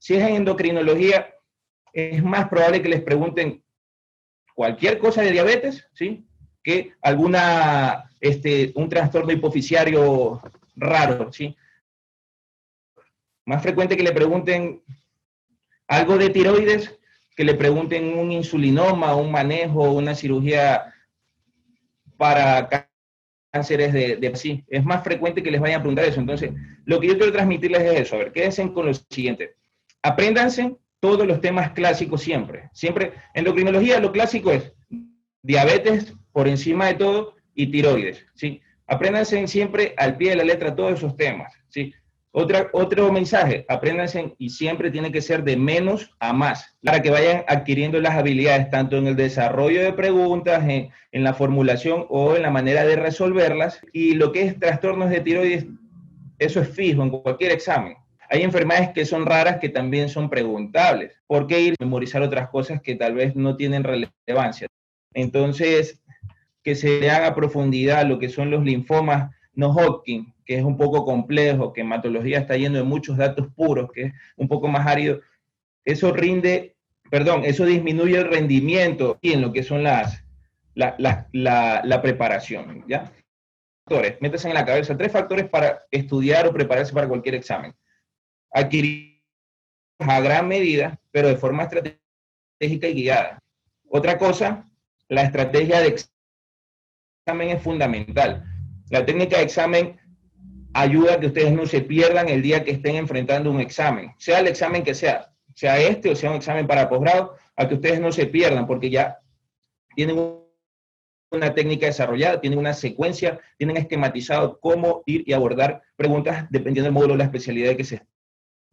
Si es en endocrinología, es más probable que les pregunten cualquier cosa de diabetes, ¿sí? Que un trastorno hipofisiario raro, ¿sí? Más frecuente que le pregunten algo de tiroides, que le pregunten un insulinoma, un manejo, una cirugía para cánceres sí. Es más frecuente que les vayan a preguntar eso. Entonces, lo que yo quiero transmitirles es eso. A ver, quédense con lo siguiente. Apréndanse todos los temas clásicos siempre. Siempre, endocrinología, lo clásico es diabetes por encima de todo y tiroides, ¿sí? Apréndanse siempre al pie de la letra todos esos temas, ¿sí? Otro mensaje, apréndanse y siempre tiene que ser de menos a más, para que vayan adquiriendo las habilidades tanto en el desarrollo de preguntas, en la formulación o en la manera de resolverlas. Y lo que es trastornos de tiroides, eso es fijo en cualquier examen. Hay enfermedades que son raras que también son preguntables. ¿Por qué ir a memorizar otras cosas que tal vez no tienen relevancia? Entonces, que se vean a profundidad lo que son los linfomas no Hodgkin, que es un poco complejo, que hematología está yendo de muchos datos puros, que es un poco más árido. Eso disminuye el rendimiento y en lo que son la preparación, ¿ya? Factores, métanse en la cabeza 3 factores para estudiar o prepararse para cualquier examen. Adquirir a gran medida, pero de forma estratégica y guiada. Otra cosa, la estrategia de examen es fundamental. La técnica de examen ayuda a que ustedes no se pierdan el día que estén enfrentando un examen, sea el examen que sea este o sea un examen para posgrado, a que ustedes no se pierdan, porque ya tienen una técnica desarrollada, tienen una secuencia, tienen esquematizado cómo ir y abordar preguntas dependiendo del módulo o la especialidad de que se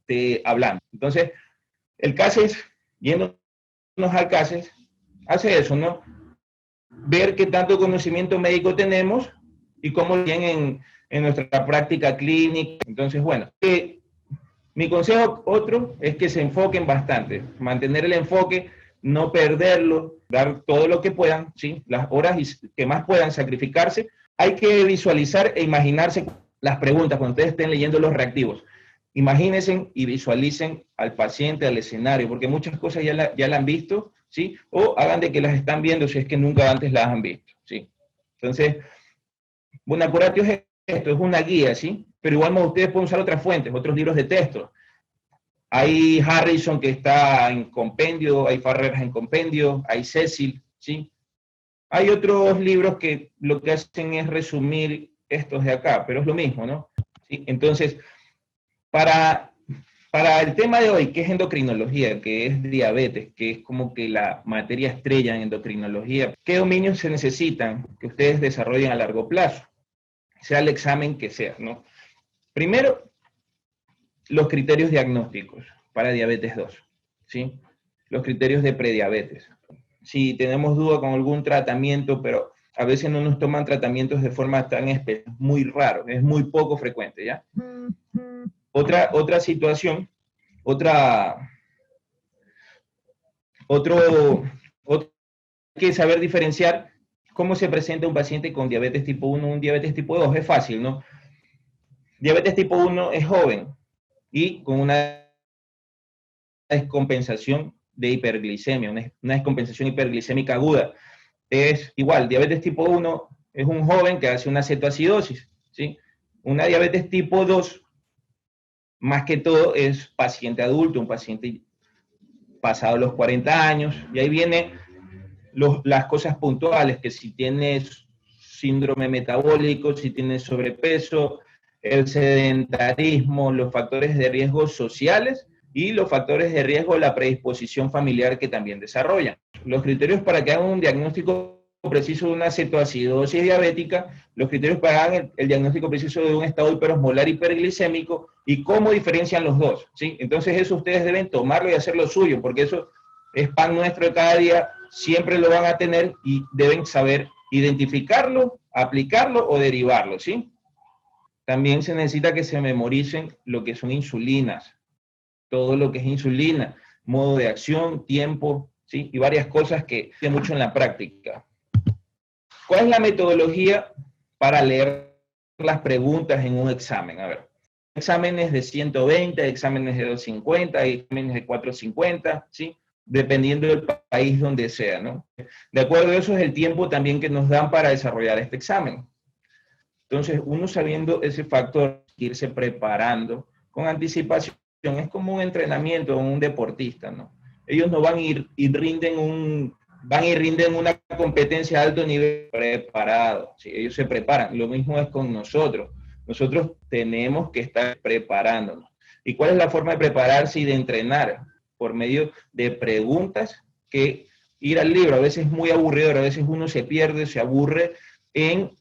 esté hablando. Entonces, el CASES, yéndonos al CASES, hace eso, ¿no? Ver qué tanto conocimiento médico tenemos y cómo vienen en nuestra práctica clínica. Entonces, bueno, mi consejo otro es que se enfoquen bastante, mantener el enfoque, no perderlo, dar todo lo que puedan, ¿sí? Las horas que más puedan sacrificarse. Hay que visualizar e imaginarse las preguntas cuando ustedes estén leyendo los reactivos. Imagínense y visualicen al paciente, al escenario, porque muchas cosas ya la han visto, ¿sí? O hagan de que las están viendo si es que nunca antes las han visto, ¿sí? Entonces, Bunacuratio es esto, es una guía, ¿sí? Pero igual ustedes pueden usar otras fuentes, otros libros de texto. Hay Harrison que está en compendio, hay Farreras en compendio, hay Cecil, ¿sí? Hay otros libros que lo que hacen es resumir estos de acá, pero es lo mismo, ¿no? ¿Sí? Entonces, para el tema de hoy, que es endocrinología, que es diabetes, que es como que la materia estrella en endocrinología, ¿qué dominios se necesitan que ustedes desarrollen a largo plazo? Sea el examen que sea, ¿no? Primero, los criterios diagnósticos para diabetes 2, ¿sí? Los criterios de prediabetes. Si tenemos duda con algún tratamiento, pero a veces no nos toman tratamientos de forma tan especial, muy raro, es muy poco frecuente, ¿ya? Otra situación, hay que saber diferenciar cómo se presenta un paciente con diabetes tipo 1 o un diabetes tipo 2. Es fácil, ¿no? Diabetes tipo 1 es joven y con una descompensación de hiperglicemia, una descompensación hiperglicémica aguda. Es igual, diabetes tipo 1 es un joven que hace una cetoacidosis, ¿sí? Una diabetes tipo 2, más que todo, es paciente adulto, un paciente pasado los 40 años, y ahí vienen las cosas puntuales, que si tienes síndrome metabólico, si tienes sobrepeso, el sedentarismo, los factores de riesgo sociales y los factores de riesgo de la predisposición familiar que también desarrollan. Los criterios para que hagan un diagnóstico preciso de una cetoacidosis diabética, los criterios para que hagan el diagnóstico preciso de un estado hiperosmolar hiperglicémico y cómo diferencian los dos, ¿sí? Entonces eso ustedes deben tomarlo y hacerlo suyo, porque eso es pan nuestro de cada día, siempre lo van a tener y deben saber identificarlo, aplicarlo o derivarlo, ¿sí? También se necesita que se memoricen lo que son insulinas, todo lo que es insulina, modo de acción, tiempo, ¿sí? Y varias cosas que hay mucho en la práctica. ¿Cuál es la metodología para leer las preguntas en un examen? A ver, exámenes de 120, exámenes de 250, exámenes de 450, ¿sí? Dependiendo del país donde sea, ¿no? De acuerdo a eso es el tiempo también que nos dan para desarrollar este examen. Entonces, uno sabiendo ese factor, irse preparando con anticipación, es como un entrenamiento de un deportista, ¿no? Ellos no van a ir y rinden una competencia de alto nivel preparado, ¿sí? Ellos se preparan. Lo mismo es con nosotros. Nosotros tenemos que estar preparándonos. ¿Y cuál es la forma de prepararse y de entrenar? Por medio de preguntas que ir al libro. A veces es muy aburridor, a veces uno se pierde, se aburre en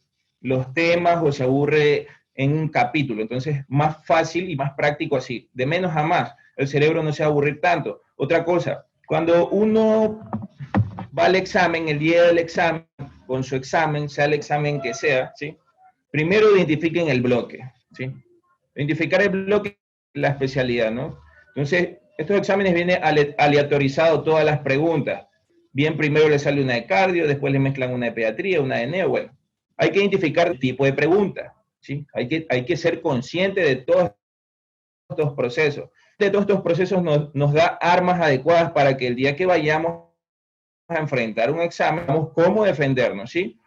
los temas o se aburre en un capítulo. Entonces, más fácil y más práctico así, de menos a más. El cerebro no se va a aburrir tanto. Otra cosa, cuando uno va al examen, el día del examen, con su examen, sea el examen que sea, ¿sí? Primero identifiquen el bloque, ¿sí? Identificar el bloque, la especialidad, ¿no? Entonces, estos exámenes vienen aleatorizados todas las preguntas. Bien, primero le sale una de cardio, después le mezclan una de pediatría, una de neo, bueno. Hay que identificar el tipo de pregunta, ¿sí? Hay que ser consciente de todos estos procesos. De todos estos procesos nos da armas adecuadas para que el día que vayamos a enfrentar un examen, sabemos cómo defendernos, ¿sí?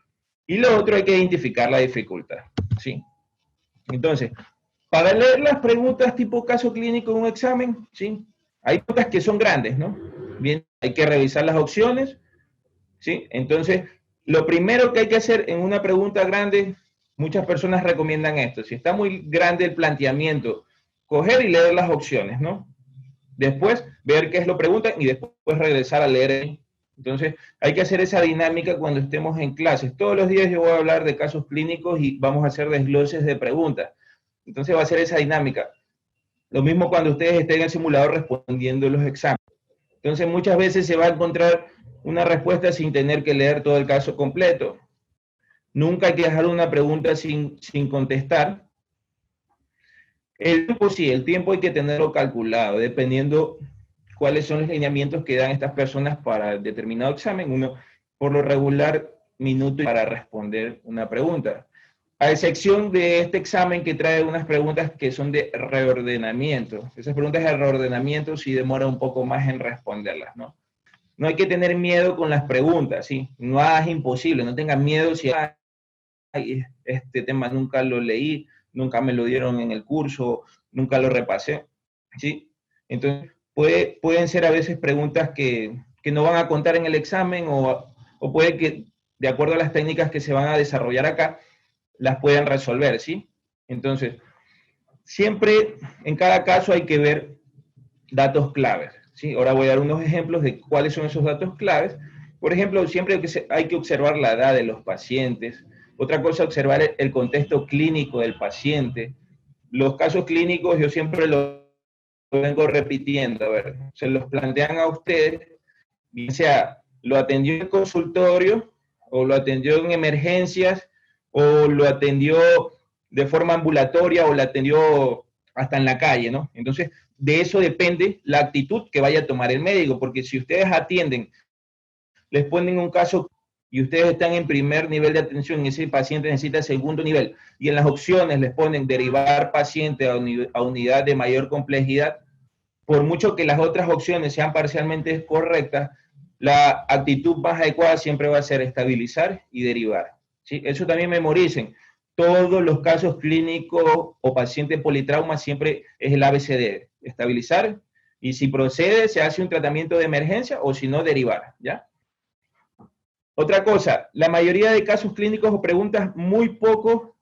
Y lo otro, hay que identificar la dificultad, ¿sí? Entonces, para leer las preguntas tipo caso clínico en un examen, ¿sí? Hay preguntas que son grandes, ¿no? Bien, hay que revisar las opciones, ¿sí? Entonces, lo primero que hay que hacer en una pregunta grande, muchas personas recomiendan esto. Si está muy grande el planteamiento, coger y leer las opciones, ¿no? Después, ver qué es lo que preguntan y después regresar a leer. Entonces, hay que hacer esa dinámica cuando estemos en clases. Todos los días yo voy a hablar de casos clínicos y vamos a hacer desgloses de preguntas. Entonces, va a ser esa dinámica. Lo mismo cuando ustedes estén en el simulador respondiendo los exámenes. Entonces, muchas veces se va a encontrar una respuesta sin tener que leer todo el caso completo. Nunca hay que dejar una pregunta sin contestar. El tiempo sí, el tiempo hay que tenerlo calculado, dependiendo cuáles son los lineamientos que dan estas personas para determinado examen. Uno, por lo regular, minuto para responder una pregunta. A excepción de este examen que trae unas preguntas que son de reordenamiento. Esas preguntas de reordenamiento sí demora un poco más en responderlas, ¿no? No hay que tener miedo con las preguntas, ¿sí? No es imposible, no tengan miedo si este tema nunca lo leí, nunca me lo dieron en el curso, nunca lo repasé, ¿sí? Entonces, pueden ser a veces preguntas que no van a contar en el examen o puede que, de acuerdo a las técnicas que se van a desarrollar acá, las puedan resolver, ¿sí? Entonces, siempre en cada caso hay que ver datos claves, ¿sí? Ahora voy a dar unos ejemplos de cuáles son esos datos claves. Por ejemplo, siempre hay que observar la edad de los pacientes. Otra cosa, observar el contexto clínico del paciente. Los casos clínicos yo siempre los vengo repitiendo, a ver, se los plantean a ustedes, bien sea lo atendió en el consultorio o lo atendió en emergencias o lo atendió de forma ambulatoria o lo atendió hasta en la calle, ¿no? Entonces, de eso depende la actitud que vaya a tomar el médico, porque si ustedes atienden, les ponen un caso y ustedes están en primer nivel de atención y ese paciente necesita segundo nivel, y en las opciones les ponen derivar paciente a unidad de mayor complejidad, por mucho que las otras opciones sean parcialmente correctas, la actitud más adecuada siempre va a ser estabilizar y derivar, ¿sí? Eso también memoricen. Todos los casos clínicos o pacientes politrauma siempre es el ABCD, estabilizar, y si procede se hace un tratamiento de emergencia o si no, derivar, ¿ya? Otra cosa, la mayoría de casos clínicos o preguntas muy poco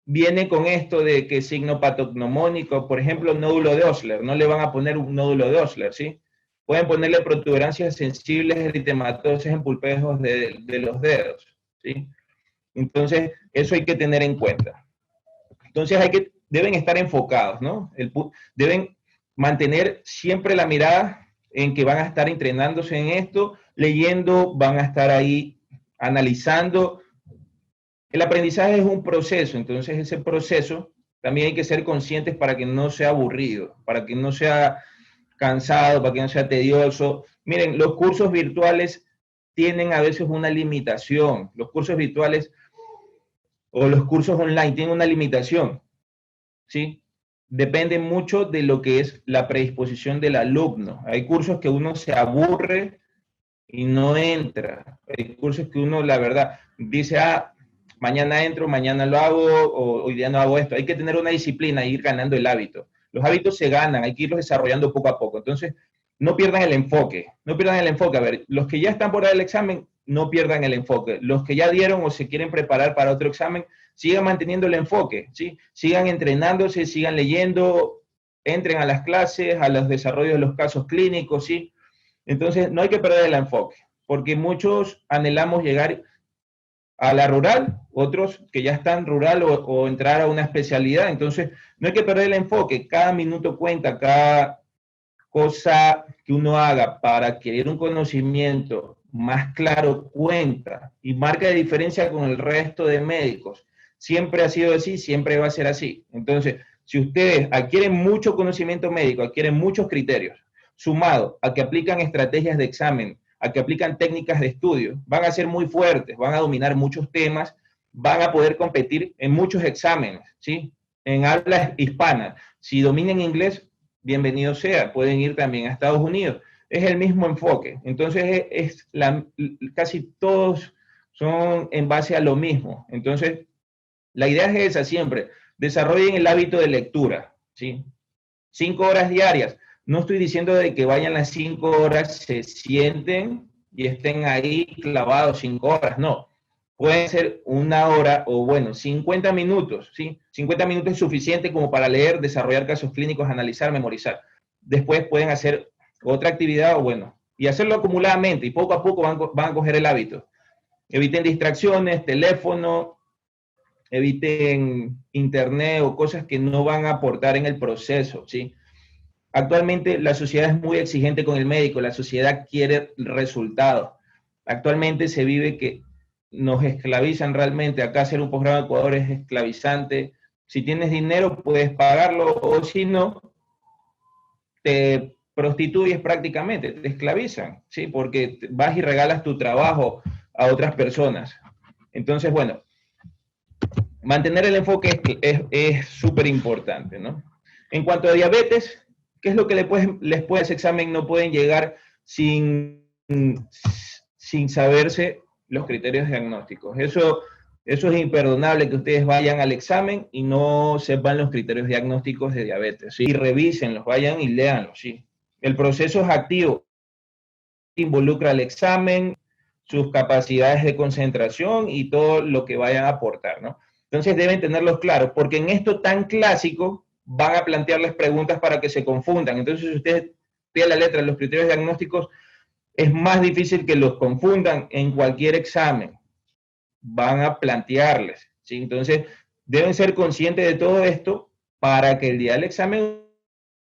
viene con esto de que signo patognomónico, por ejemplo, nódulo de Osler, no le van a poner un nódulo de Osler, ¿sí? Pueden ponerle protuberancias sensibles eritematosas en pulpejos de los dedos, ¿sí? Entonces, eso hay que tener en cuenta. Entonces, deben estar enfocados, ¿no? Deben mantener siempre la mirada en que van a estar entrenándose en esto, leyendo, van a estar ahí analizando. El aprendizaje es un proceso, entonces ese proceso también hay que ser conscientes para que no sea aburrido, para que no sea cansado, para que no sea tedioso. Miren, los cursos virtuales tienen a veces una limitación. Los cursos virtuales o los cursos online tienen una limitación, ¿sí? depende mucho de lo que es la predisposición del alumno. Hay cursos que uno se aburre y no entra. Hay cursos que uno, la verdad, dice, mañana entro, mañana lo hago, o hoy día no hago esto. Hay que tener una disciplina e ir ganando el hábito. Los hábitos se ganan, hay que irlos desarrollando poco a poco. Entonces, no pierdan el enfoque, no pierdan el enfoque. A ver, los que ya están por dar el examen, no pierdan el enfoque. Los que ya dieron o se quieren preparar para otro examen, sigan manteniendo el enfoque, ¿sí? Sigan entrenándose, sigan leyendo, entren a las clases, a los desarrollos de los casos clínicos, ¿sí? Entonces, no hay que perder el enfoque, porque muchos anhelamos llegar a la rural, otros que ya están rural o entrar a una especialidad. Entonces, no hay que perder el enfoque. Cada minuto cuenta, cada cosa que uno haga para adquirir un conocimiento más claro cuenta y marca de diferencia con el resto de médicos. Siempre ha sido así, siempre va a ser así. Entonces, si ustedes adquieren mucho conocimiento médico, adquieren muchos criterios, sumado a que aplican estrategias de examen, a que aplican técnicas de estudio, van a ser muy fuertes, van a dominar muchos temas, van a poder competir en muchos exámenes, ¿sí? En habla hispana. Si dominan inglés, bienvenido sea, pueden ir también a Estados Unidos. Es el mismo enfoque. Entonces, casi todos son en base a lo mismo. Entonces, la idea es esa siempre. Desarrollen el hábito de lectura, ¿sí? 5 horas diarias. No estoy diciendo de que vayan las 5 horas, se sienten y estén ahí clavados 5 horas, no. Puede ser 1 hora o, bueno, 50 minutos, ¿sí? 50 minutos es suficiente como para leer, desarrollar casos clínicos, analizar, memorizar. Después pueden hacer otra actividad o, bueno, y hacerlo acumuladamente y poco a poco van a coger el hábito. Eviten distracciones, teléfono, eviten internet o cosas que no van a aportar en el proceso, ¿sí? Actualmente la sociedad es muy exigente con el médico, la sociedad quiere resultados. Actualmente se vive que nos esclavizan realmente. Acá hacer un posgrado en Ecuador es esclavizante. Si tienes dinero, puedes pagarlo, o si no, te prostituyes prácticamente, te esclavizan, ¿sí? Porque vas y regalas tu trabajo a otras personas. Entonces, bueno, mantener el enfoque es súper importante, ¿no? En cuanto a diabetes, ¿qué es lo que les puede ese examen? No pueden llegar sin saberse los criterios diagnósticos. Eso es imperdonable, que ustedes vayan al examen y no sepan los criterios diagnósticos de diabetes, ¿sí? Y revísenlos, vayan y léanlos, ¿sí? El proceso es activo, involucra el examen, sus capacidades de concentración y todo lo que vayan a aportar, ¿no? Entonces deben tenerlos claros, porque en esto tan clásico van a plantearles preguntas para que se confundan. Entonces, si ustedes piden la letra de los criterios diagnósticos, es más difícil que los confundan en cualquier examen. Van a plantearles, ¿sí? Entonces, deben ser conscientes de todo esto para que el día del examen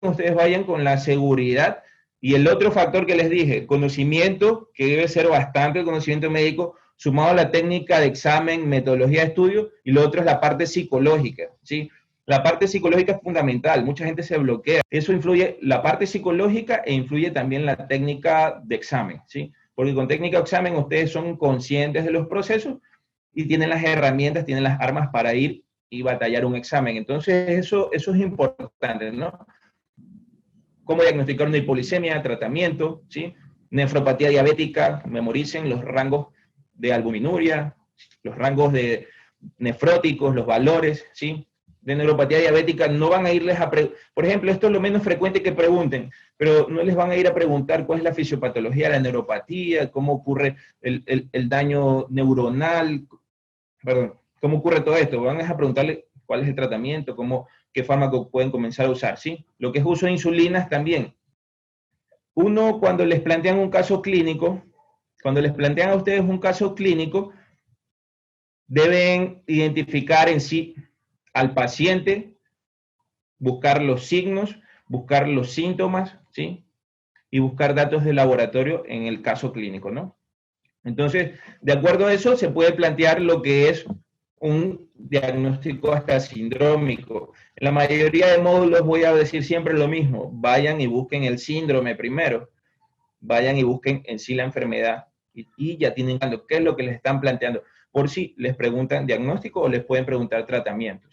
ustedes vayan con la seguridad. Y el otro factor que les dije, conocimiento, que debe ser bastante el conocimiento médico, sumado a la técnica de examen, metodología de estudio, y lo otro es la parte psicológica, ¿sí? La parte psicológica es fundamental, mucha gente se bloquea. Eso influye, la parte psicológica, e influye también la técnica de examen, ¿sí? Porque con técnica de examen ustedes son conscientes de los procesos y tienen las herramientas, tienen las armas para ir y batallar un examen. Entonces, eso es importante, ¿no? Cómo diagnosticar una hipolisemia, tratamiento, ¿sí? Nefropatía diabética, memoricen los rangos de albuminuria, los rangos de nefróticos, los valores, ¿sí? De neuropatía diabética no van a irles por ejemplo, esto es lo menos frecuente que pregunten, pero no les van a ir a preguntar cuál es la fisiopatología de la neuropatía, cómo ocurre el daño neuronal, perdón, cómo ocurre todo esto. Van a preguntarle cuál es el tratamiento, qué fármaco pueden comenzar a usar, ¿sí? Lo que es uso de insulinas también. Uno, cuando les plantean un caso clínico, cuando les plantean a ustedes un caso clínico, deben identificar en sí al paciente, buscar los signos, buscar los síntomas, ¿sí? Y buscar datos de laboratorio en el caso clínico, ¿no? Entonces, de acuerdo a eso, se puede plantear lo que es un diagnóstico hasta sindrómico. En la mayoría de módulos voy a decir siempre lo mismo, vayan y busquen el síndrome primero, vayan y busquen en sí la enfermedad y ya tienen claro qué es lo que les están planteando. Por si les preguntan diagnóstico o les pueden preguntar tratamiento.